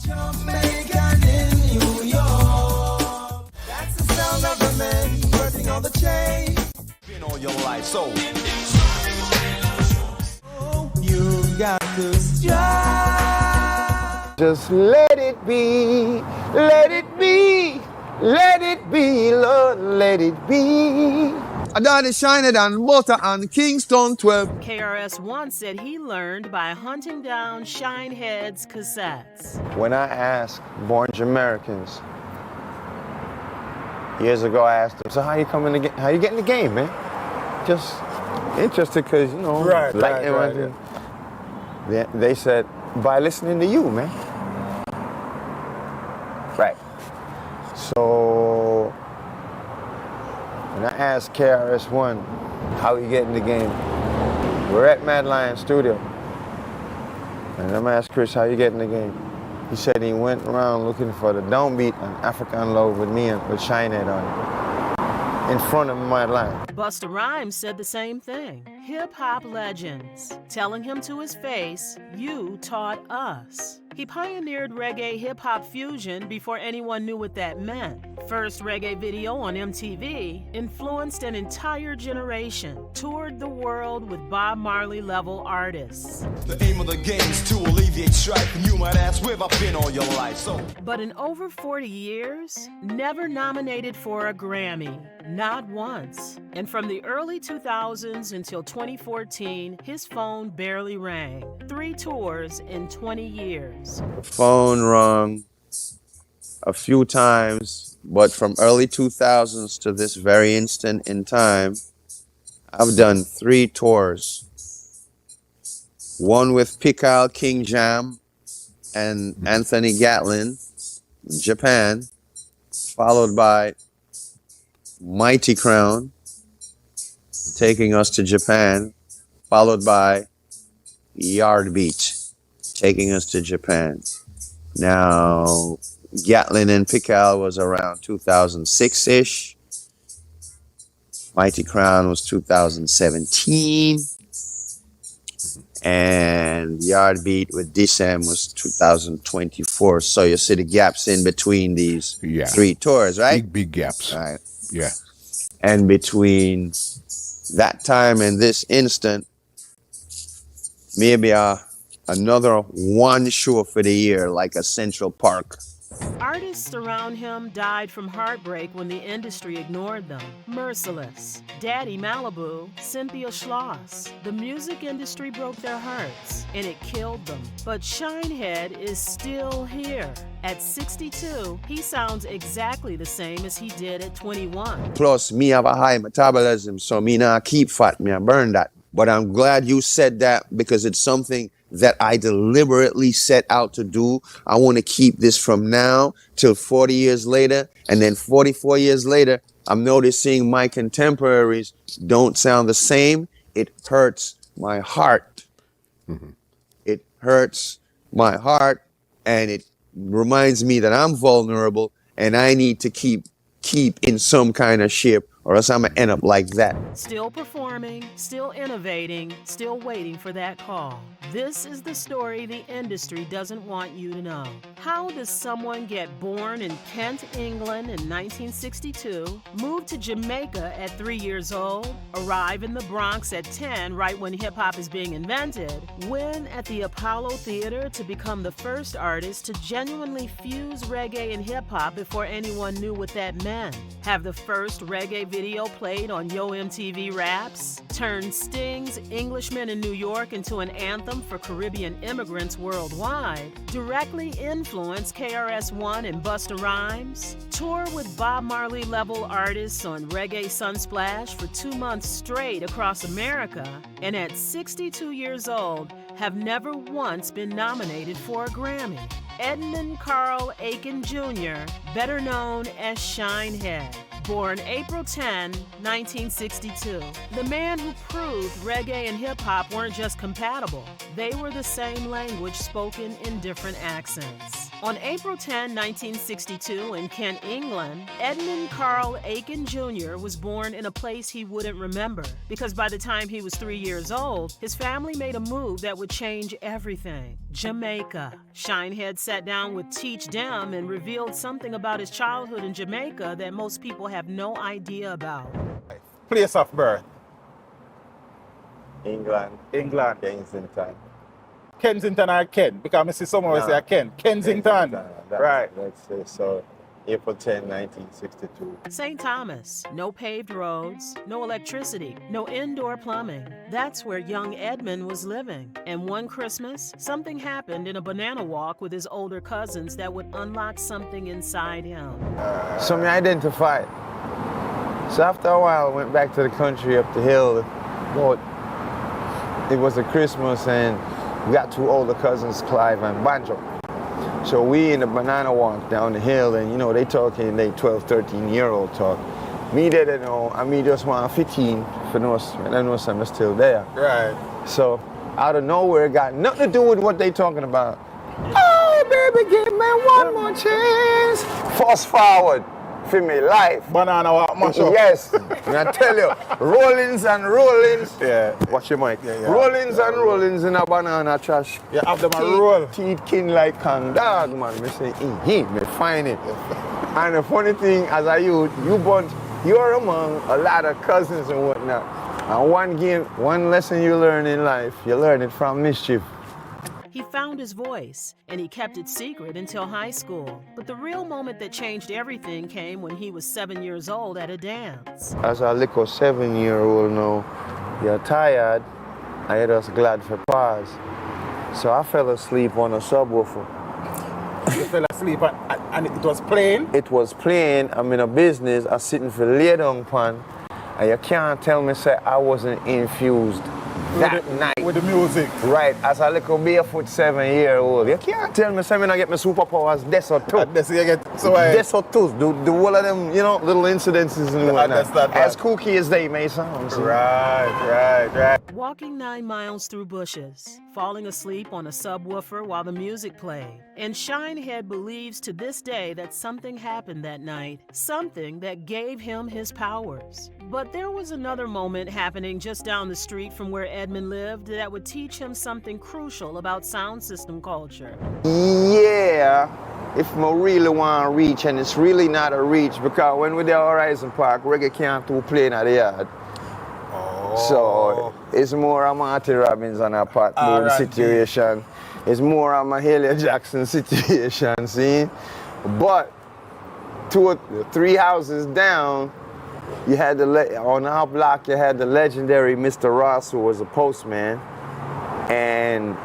Jamaican in New York. That's the sound of the man working on the chain. Been all your life, so You got to strive. Just let it be, let it be, let it be, Lord, let it be. I done the Shinehead and Butter and Kingston 12. KRS-One said he learned by hunting down Shinehead's cassettes. When I asked Born Americans, years ago I asked them, so how you getting the game, man? Just interested because, you know, They said, by listening to you, man. Right. So, when I asked KRS-One how he get in the game, we're at Mad Lion Studio. And I'm asked Chris how you get in the game. He said he went around looking for the downbeat and African Love with me and with Shinehead on it. In front of Mad Lion. Busta Rhymes said the same thing. Hip-hop legends telling him to his face, "You taught us." He pioneered reggae hip-hop fusion before anyone knew what that meant. First reggae video on MTV influenced an entire generation, toured the world with Bob Marley-level artists. the aim of the game is to alleviate strife, and you might ask where I've been all your life, so But in over 40 years, never nominated for a Grammy, not once. And from the early 2000s until 2014, his phone barely rang. 3 tours in 20 years. The phone rung a few times, but from early 2000s to this very instant in time, I've done 3 tours. One with Pikal King Jam and Anthony Gatlin, Japan, followed by Mighty Crown, taking us to Japan, followed by Yard Beat, taking us to Japan. Now, Gatlin and Pikal was around 2006-ish. Mighty Crown was 2017. And Yard Beat with Dissem was 2024. So you see the gaps in between these 3 tours, right? Big gaps. Right. Yeah. And between that time and this instant, maybe another 1 show for the year, like a Central Park. Artists around him died from heartbreak when the industry ignored them. Merciless, Daddy Malibu, Cynthia Schloss. The music industry broke their hearts, and it killed them. But Shinehead is still here. At 62, he sounds exactly the same as he did at 21. Plus, me have a high metabolism, so me not keep fat, me I burn that. But I'm glad you said that because it's something that I deliberately set out to do. I want to keep this from now till 40 years later. And then 44 years later, I'm noticing my contemporaries don't sound the same. It hurts my heart. Mm-hmm. It hurts my heart. And it reminds me that I'm vulnerable and I need to keep in some kind of shape, or else I'm gonna end up like that. Still performing, still innovating, still waiting for that call. This is the story the industry doesn't want you to know. How does someone get born in Kent, England in 1962, move to Jamaica at 3 years old, arrive in the Bronx at 10 right when hip-hop is being invented, win at the Apollo Theater to become the first artist to genuinely fuse reggae and hip-hop before anyone knew what that meant, have the first reggae video played on Yo MTV Raps, turned Sting's Englishman in New York into an anthem for Caribbean immigrants worldwide, directly influenced KRS-One and Busta Rhymes, tour with Bob Marley-level artists on Reggae Sunsplash for 2 months straight across America, and at 62 years old, have never once been nominated for a Grammy. Edmund Carl Aiken Jr., better known as Shinehead. Born April 10, 1962. The man who proved reggae and hip-hop weren't just compatible. they were the same language spoken in different accents. On April 10, 1962, in Kent, England, Edmund Carl Aiken Jr. was born in a place he wouldn't remember because by the time he was 3 years old, his family made a move that would change everything. Jamaica. Shinehead sat down with Teach Dem and revealed something about his childhood in Jamaica that most people have no idea about. Place of birth. England. England. Kensington. Kensington or Kent? Because I see someone will say Kent. Kensington. Right. Let's say so. April 10, 1962. St. Thomas. No paved roads, no electricity, no indoor plumbing. That's where young Edmund was living. And one Christmas, something happened in a banana walk with his older cousins that would unlock something inside him. So me identified. So after a while, I went back to the country up the hill. But it was a Christmas and we got two older cousins, Clive and Banjo. So we in the banana walk down the hill and you know, they talking, they 12, 13-year-old talk. Me they don't know, and me just want 15 for no, I don't know I'm still there. Right. So out of nowhere, it got nothing to do with what they talking about. Oh, baby, give me one more chance. Fast forward for me life. Banana walk mash up. Yes, I tell you, rollings and rollings. Yeah. Watch your mic. Yeah. Rollings and rollings in a banana trash. You have them a roll. Teeth king like can dog, man. Me say, me find it. And the funny thing, as a youth, you're among a lot of cousins and whatnot. And one lesson you learn in life, you learn it from mischief. He found his voice, and he kept it secret until high school. But the real moment that changed everything came when he was 7 years old at a dance. As a little 7-year-old now, you're tired, I just glad for pause. So I fell asleep on a subwoofer. You fell asleep and it was playing? It was playing, I'm in a business, I'm sitting for lay down pan, and you can't tell me say I wasn't infused that night. With the music. Right, as a little barefoot 7-year-old. You can't tell me say I get my superpowers this or two. This you get so This or two, the whole of them, you know, little incidences and whatnot. As kooky as they may sound. See? Right. Walking 9 miles through bushes, falling asleep on a subwoofer while the music played. And Shinehead believes to this day that something happened that night, something that gave him his powers. But there was another moment happening just down the street from where Edmund lived that would teach him something crucial about sound system culture. Yeah, if I really want to reach, and it's really not a reach, because when we're at Horizon Park, reggae can't do playing at the yard. So it's more a Marty Robbins and a Pat Boone situation. It's more a Mahalia Jackson situation, see? But 2 or 3 houses down, you had on our block, you had the legendary Mr. Ross, who was a postman. And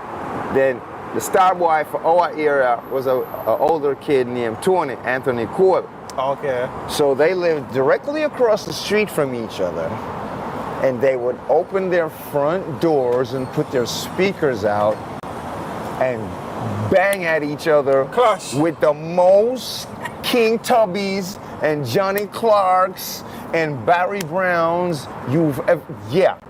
then the star boy for our area was an older kid named Anthony Cole. Okay. So they lived directly across the street from each other. And they would open their front doors and put their speakers out and bang at each other. Clash. With the most King Tubbies and Johnny Clarks and Barry Browns you've ever,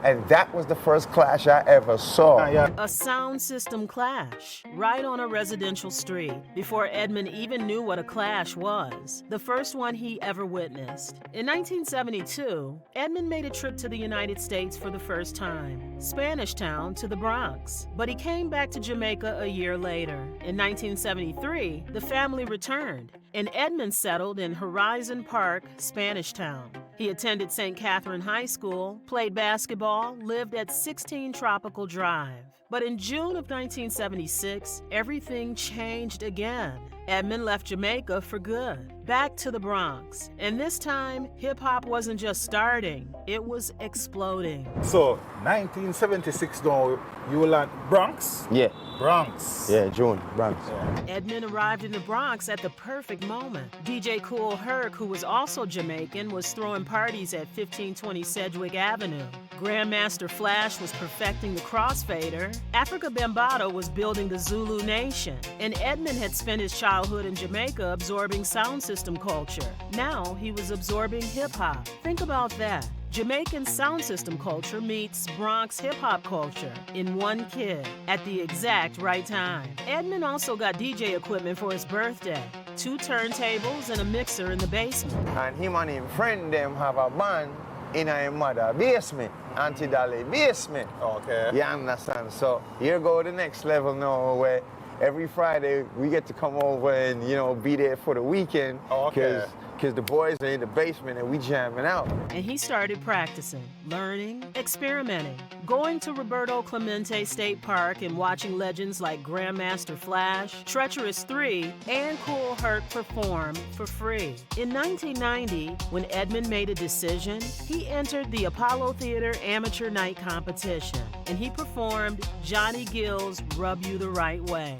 and that was the first clash I ever saw. A sound system clash, right on a residential street, before Edmund even knew what a clash was, the first one he ever witnessed. In 1972, Edmund made a trip to the United States for the first time, Spanish Town to the Bronx, but he came back to Jamaica a year later. In 1973, the family returned, and Edmund settled in Horizon Park, Spanish Town. He attended St. Catherine High School, played basketball, lived at 16 Tropical Drive. But in June of 1976, everything changed again. Edmund left Jamaica for good, back to the Bronx. And this time, hip-hop wasn't just starting, it was exploding. So, 1976, though, you land Bronx? Yeah. Bronx. Yeah, June, Bronx. Yeah. Edmund arrived in the Bronx at the perfect moment. DJ Kool Herc, who was also Jamaican, was throwing parties at 1520 Sedgwick Avenue. Grandmaster Flash was perfecting the crossfader. Africa Bambaataa was building the Zulu Nation. And Edmund had spent his childhood in Jamaica absorbing sound system culture. Now he was absorbing hip-hop. Think about that. Jamaican sound system culture meets Bronx hip-hop culture in one kid at the exact right time. Edmund also got DJ equipment for his birthday, 2 turntables and a mixer in the basement. And him and him friend them have a band in a mother basement, Auntie Dolly basement. Okay. You understand? So here go the next level now where every Friday we get to come over and, you know, be there for the weekend. Okay. Because the boys are in the basement and we jamming out. And he started practicing, learning, experimenting, going to Roberto Clemente State Park and watching legends like Grandmaster Flash, Treacherous 3, and Kool Herc perform for free. In 1990, when Edmund made a decision, he entered the Apollo Theater Amateur Night Competition, and he performed Johnny Gill's Rub You the Right Way.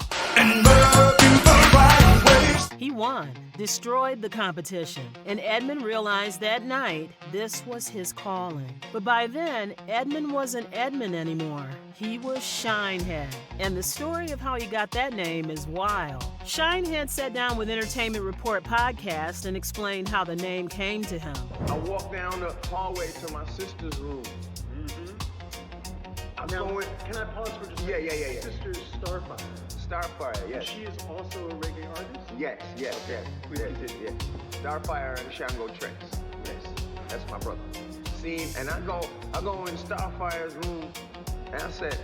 He won, destroyed the competition, and Edmund realized that night this was his calling. But by then, Edmund wasn't Edmund anymore. He was Shinehead. And the story of how he got that name is wild. Shinehead sat down with Entertainment Report podcast and explained how the name came to him. I walked down the hallway to my sister's room. Now, can I pause for just a second? Yeah. Sister's Starfire. Starfire, yes. She is also a reggae artist? Yes. Please continue. Starfire and Shango Tracks. Yes, that's my brother. See, and I go in Starfire's room and I said,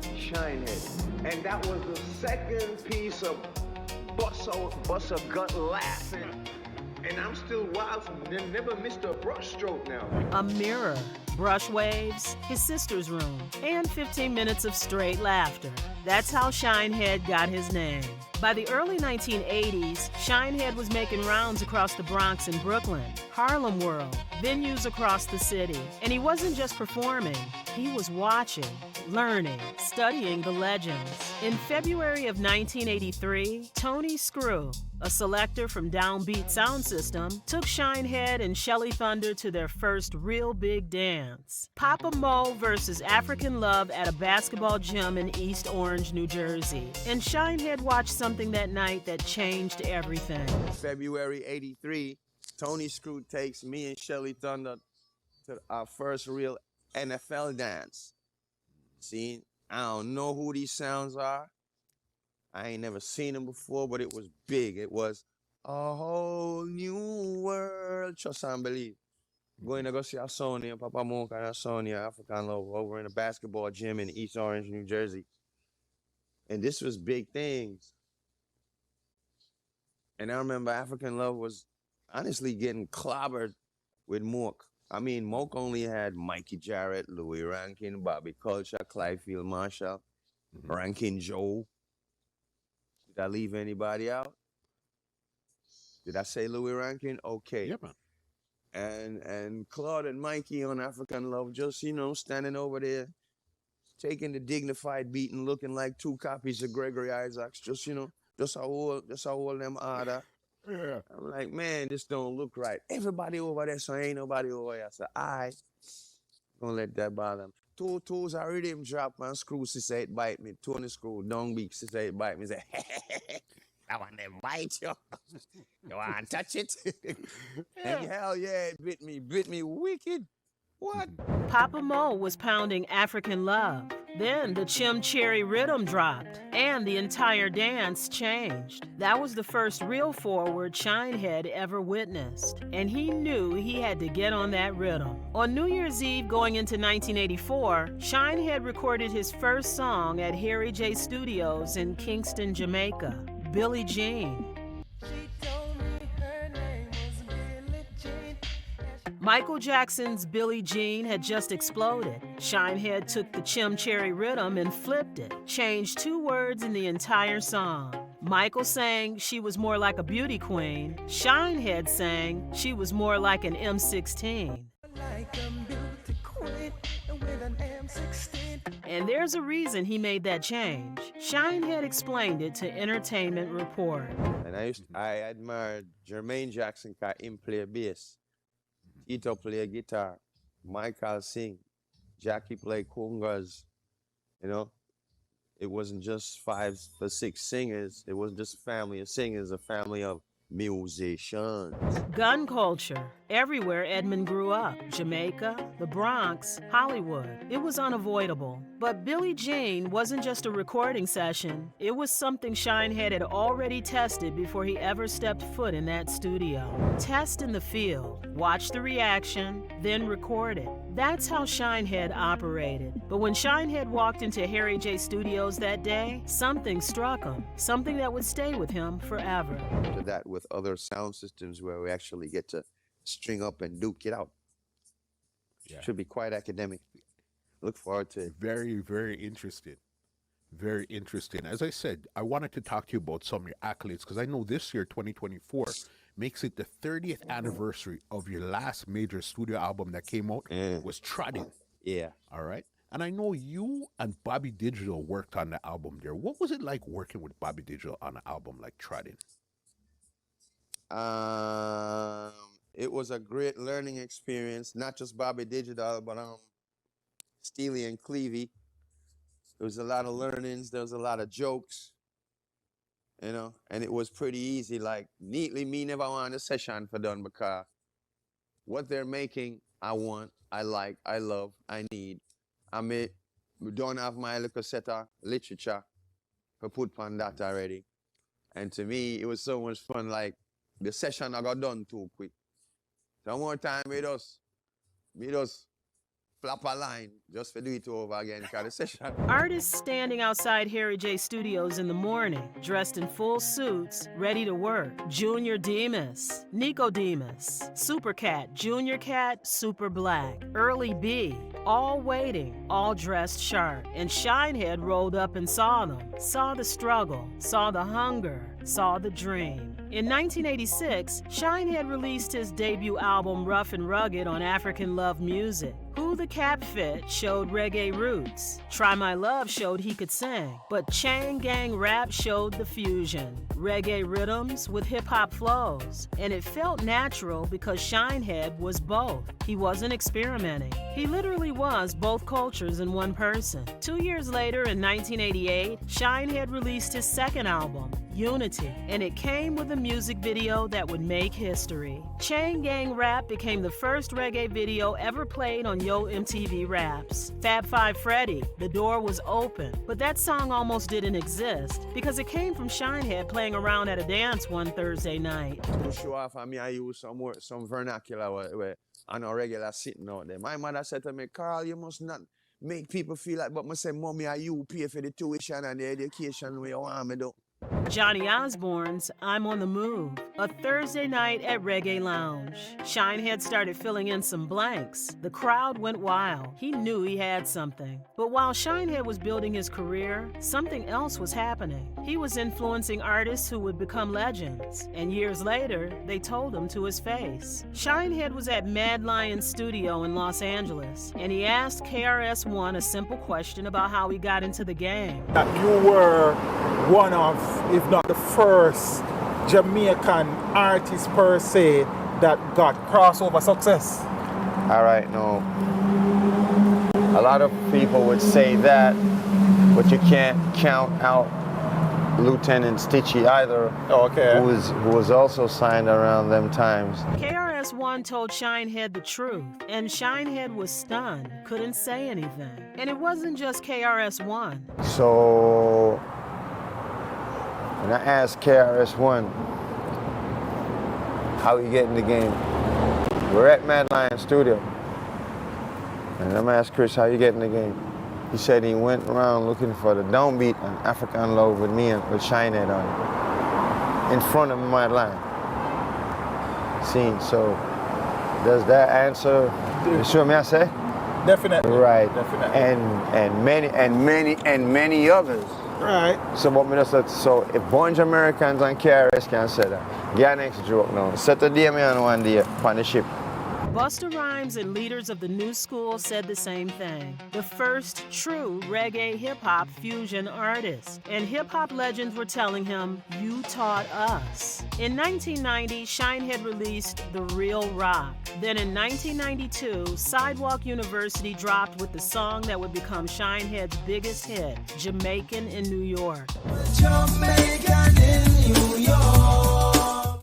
Shinehead. And that was the second piece of bust a gut laughing. And I'm still wild, never missed a brush stroke now. A mirror, brush waves, his sister's room, and 15 minutes of straight laughter. That's how Shinehead got his name. By the early 1980s, Shinehead was making rounds across the Bronx and Brooklyn, Harlem World, venues across the city. And he wasn't just performing, he was watching, learning, studying the legends. In February of 1983, Tony Screw, a selector from Downbeat Sound System, took Shinehead and Shelly Thunder to their first real big dance. Papa Mo versus African Love at a basketball gym in East Orange, New Jersey. And Shinehead watched something that night that changed everything. February 83, Tony Screw takes me and Shelly Thunder to our first real NFL dance. See, I don't know who these sounds are. I ain't never seen them before, but it was big. It was a whole new world. Trust and believe. Going to go see our Sonia, Papa Monk and our Sonia, African Love, over in a basketball gym in East Orange, New Jersey. And this was big things. And I remember African Love was honestly getting clobbered with Mook. I mean, Mook only had Mikey Jarrett, Louis Rankin, Bobby Culture, Clydefield Marshall, Rankin Joe. Did I leave anybody out? Did I say Louis Rankin? Okay. Yeah, man. And Claude and Mikey on African Love just, you know, standing over there, taking the dignified beating, looking like 2 copies of Gregory Isaacs, just, you know, just a whole them order. Yeah. I'm like, man, this don't look right. Everybody over there, so ain't nobody over here. So I gonna let that bother him. 2 toes I already him drop and Screw say it bite me. Tony Screw, Dung Beak say it bite me. Say, I want them bite you. You wanna touch it? And hell yeah, it bit me wicked. What? Papa Mo was pounding African Love. Then the Chim Cherry rhythm dropped, and the entire dance changed. That was the first real forward Shinehead ever witnessed, and he knew he had to get on that rhythm. On New Year's Eve going into 1984, Shinehead recorded his first song at Harry J Studios in Kingston, Jamaica, Billie Jean. Michael Jackson's Billie Jean had just exploded. Shinehead took the Chim Cherry rhythm and flipped it, changed 2 words in the entire song. Michael sang she was more like a beauty queen. Shinehead sang she was more like an M16. And there's a reason he made that change. Shinehead explained it to Entertainment Report. And I admired Jermaine Jackson because him play bass. Tito play guitar, Michael sing, Jackie play congas. You know, it wasn't just 5 or 6 singers. It wasn't just a family of singers, a family of musicians. Gun culture. Everywhere Edmund grew up, Jamaica, the Bronx, Hollywood. It was unavoidable. But Billie Jean wasn't just a recording session. It was something Shinehead had already tested before he ever stepped foot in that studio. Test in the field, watch the reaction, then record it. That's how Shinehead operated. But when Shinehead walked into Harry J Studios that day, something struck him. Something that would stay with him forever. To that with other sound systems where we actually get to string up and duke it out. Yeah. Should be quite academic. Look forward to it. Very, very interesting. Very interesting. As I said, I wanted to talk to you about some of your accolades because I know this year, 2024, makes it the 30th anniversary of your last major studio album that came out was Trodding. Yeah. All right. And I know you and Bobby Digital worked on the album there. What was it like working with Bobby Digital on an album like Trodding? It was a great learning experience, not just Bobby Digital, but Steely and Clevie. There was a lot of learnings, there was a lot of jokes, you know, and it was pretty easy. Like, neatly, me never want a session for done because what they're making, I want, I like, I love, I need. We don't have my little set of literature to put on that already. And to me, it was so much fun, like, the session I got done too quick. Some more time with us. Flap a line just to do it over again, because the session. Artists standing outside Harry J Studios in the morning, dressed in full suits, ready to work. Junior Demas, Nico Demas, Super Cat, Junior Cat, Super Black, Early B, all waiting, all dressed sharp. And Shinehead rolled up and saw them, saw the struggle, saw the hunger, saw the dream. In 1986, Shinehead released his debut album Rough and Rugged on African Love Music. Who the Cap Fit showed reggae roots. Try My Love showed he could sing. But Chain Gang Rap showed the fusion. Reggae rhythms with hip-hop flows. And it felt natural because Shinehead was both. He wasn't experimenting. He literally was both cultures in one person. 2 years later, in 1988, Shinehead released his second album, Unity, and it came with a music video that would make history. Chain Gang Rap became the first reggae video ever played on Yo MTV Raps. Fab Five Freddy, The Door Was Open, but that song almost didn't exist because it came from Shinehead playing around at a dance one Thursday night. To show off, I use some vernacular where I know regular sitting out there. My mother said to me, Carl, you must not make people feel like, but I say, Mommy, you pay for the tuition and the education where you want me to. Johnny Osborne's I'm on the Move, a Thursday night at Reggae Lounge. Shinehead started filling in some blanks. The crowd went wild. He knew he had something. But while Shinehead was building his career, something else was happening. He was influencing artists who would become legends. And years later, they told him to his face. Shinehead was at Mad Lion Studio in Los Angeles, and he asked KRS-One a simple question about how he got into the game. That you were one of, if not the first, Jamaican artist per se that got crossover success. All right, no. A lot of people would say that, but you can't count out Lieutenant Stitchie either, Okay. who was also signed around them times. KRS-One told Shinehead the truth, and Shinehead was stunned, couldn't say anything. And it wasn't just KRS-One. So when I asked KRS-One how he get in the game, we're at Mad Lion Studio, and I'm asked Chris how you get in the game. He said he went around looking for the downbeat and African Love with me and with Shinehead on it, in front of Mad Lion scene. So does that answer? You sure me I say? Definitely. Right. Definitely. And many others. Right. So what me just said, so if bunch of Americans and KRS can say that, get next joke now. Saturday me on one day on the ship. Busta Rhymes and leaders of the new school said the same thing. The first true reggae hip-hop fusion artist. And hip-hop legends were telling him, you taught us. In 1990, Shinehead released The Real Rock. Then in 1992, Sidewalk University dropped with the song that would become Shinehead's biggest hit, Jamaican in New York. Jamaican in New York.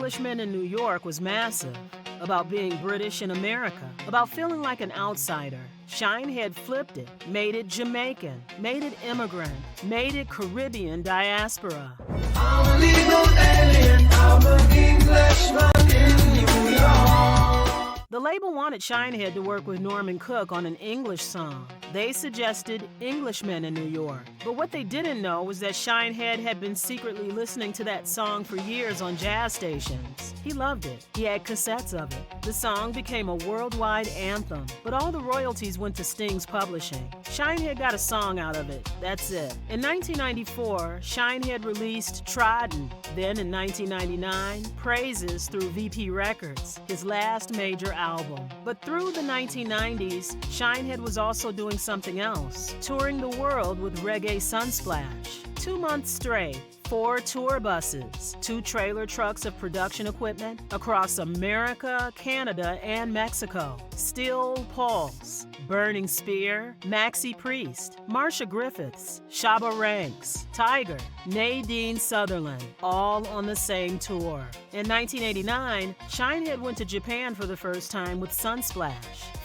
Englishmen in New York was massive, about being British in America, about feeling like an outsider. Shinehead flipped it, made it Jamaican, made it immigrant, made it Caribbean diaspora. I'm a legal alien, I'm an Englishman in New York. The label wanted Shinehead to work with Norman Cook on an English song. They suggested Englishmen in New York. But what they didn't know was that Shinehead had been secretly listening to that song for years on jazz stations. He loved it. He had cassettes of it. The song became a worldwide anthem, but all the royalties went to Sting's publishing. Shinehead got a song out of it. That's it. In 1994, Shinehead released Trodden. Then in 1999, Praises through VP Records, his last major album. But through the 1990s, Shinehead was also doing something else, touring the world with Reggae Sunsplash. 2 months straight, 4 tour buses, 2 trailer trucks of production equipment across America, Canada, and Mexico. Steel Pulse, Burning Spear, Maxie Priest, Marsha Griffiths, Shabba Ranks, Tiger, Nadine Sutherland, all on the same tour. In 1989, Shinehead went to Japan for the first time with Sunsplash.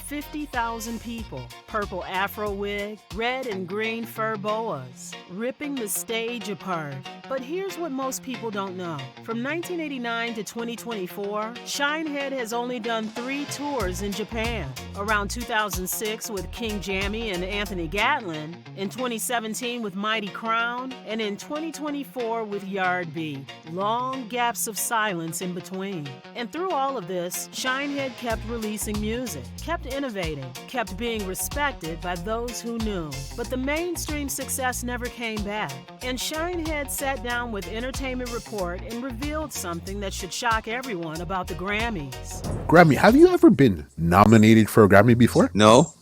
50,000 people, purple afro wig, red and green fur boas, ripping the stage apart. But here's what most people don't know. From 1989 to 2024, Shinehead has only done 3 tours in Japan. Around 2006 with King Jammy and Anthony Gatlin, in 2017 with Mighty Crown, and in 2024 with Yardbird. Long gaps of silence in between. And through all of this, Shinehead kept releasing music, kept innovating, kept being respected by those who knew. But the mainstream success never came back. And Shinehead sat down with Entertainment Report and revealed something that should shock everyone about the Grammys. Grammy, have you ever been nominated for a Grammy before? No.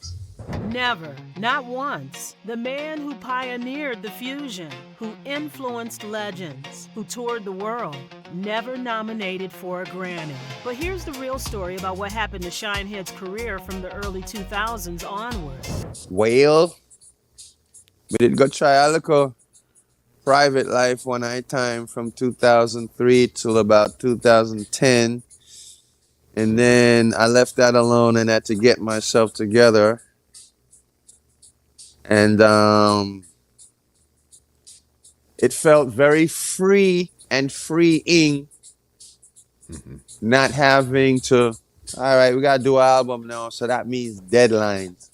Never, not once. The man who pioneered the fusion, who influenced legends, who toured the world, never nominated for a Grammy. But here's the real story about what happened to Shinehead's career from the early 2000s onward. Well, we did go try a little private life one night time from 2003 till about 2010. And then I left that alone and had to get myself together. And it felt very free and freeing, not having to, all right, we got to do an album now, so that means deadlines.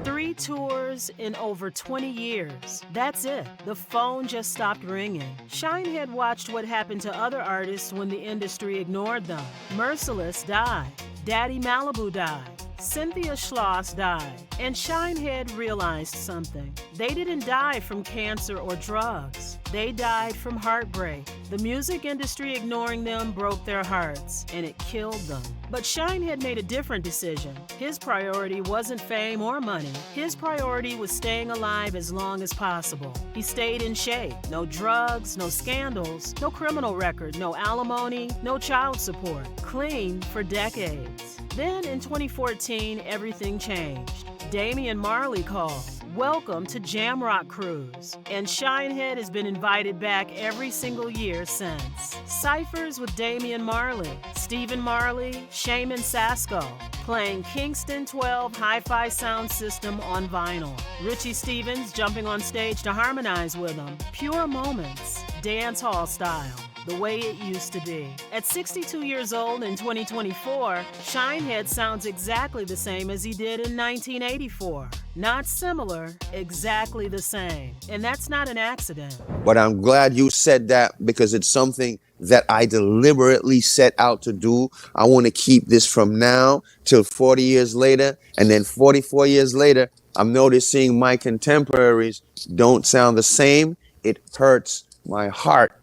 3 tours in over 20 years. That's it. The phone just stopped ringing. Shinehead watched what happened to other artists when the industry ignored them. Merciless died. Daddy Malibu died. Cynthia Schloss died. And Shinehead realized something. They didn't die from cancer or drugs. They died from heartbreak. The music industry ignoring them broke their hearts, and it killed them. But Shinehead made a different decision. His priority wasn't fame or money. His priority was staying alive as long as possible. He stayed in shape. No drugs, no scandals, no criminal record, no alimony, no child support. Clean for decades. Then in 2014, everything changed. Damian Marley called. Welcome to Jamrock Cruise. And Shinehead has been invited back every single year since. Cyphers with Damian Marley, Stephen Marley, Shaman Sasko, playing Kingston 12 hi-fi sound system on vinyl. Richie Stephens jumping on stage to harmonize with him. Pure moments, dance hall style. The way it used to be. At 62 years old in 2024, Shinehead sounds exactly the same as he did in 1984. Not similar, exactly the same. And that's not an accident. But I'm glad you said that because it's something that I deliberately set out to do. I want to keep this from now till 40 years later. And then 44 years later, I'm noticing my contemporaries don't sound the same. It hurts my heart.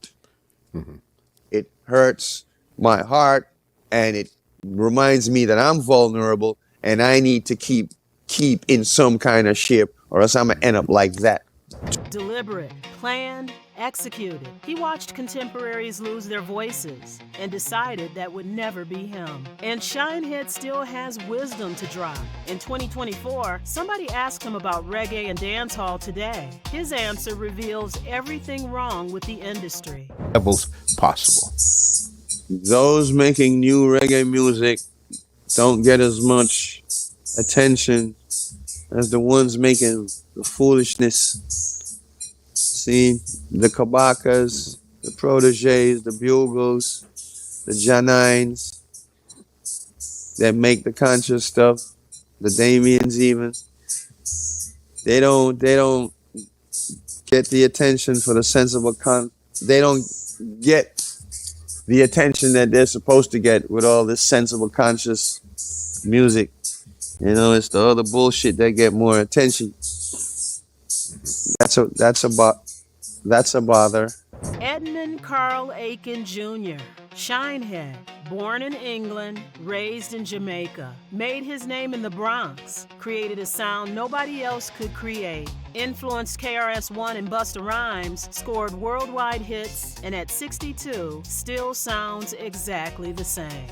It hurts my heart, and it reminds me that I'm vulnerable and I need to keep in some kind of shape, or else I'm gonna end up like that. Deliberate, planned, executed. He watched contemporaries lose their voices and decided that would never be him. And Shinehead still has wisdom to drop. In 2024, somebody asked him about reggae and dancehall today. His answer reveals everything wrong with the industry. Levels possible. those making new reggae music don't get as much attention as the ones making the foolishness. See, the Kabakas, the Proteges, the Bugles, the Janines that make the conscious stuff, the Damians even. They don't get the attention for the sensible they don't get the attention that they're supposed to get with all this sensible conscious music. You know, it's the other bullshit that get more attention. That's a bother. Edmund Carl Aiken Jr., Shinehead, born in England, raised in Jamaica, made his name in the Bronx, created a sound nobody else could create, influenced KRS-One and Busta Rhymes, scored worldwide hits, and at 62, still sounds exactly the same.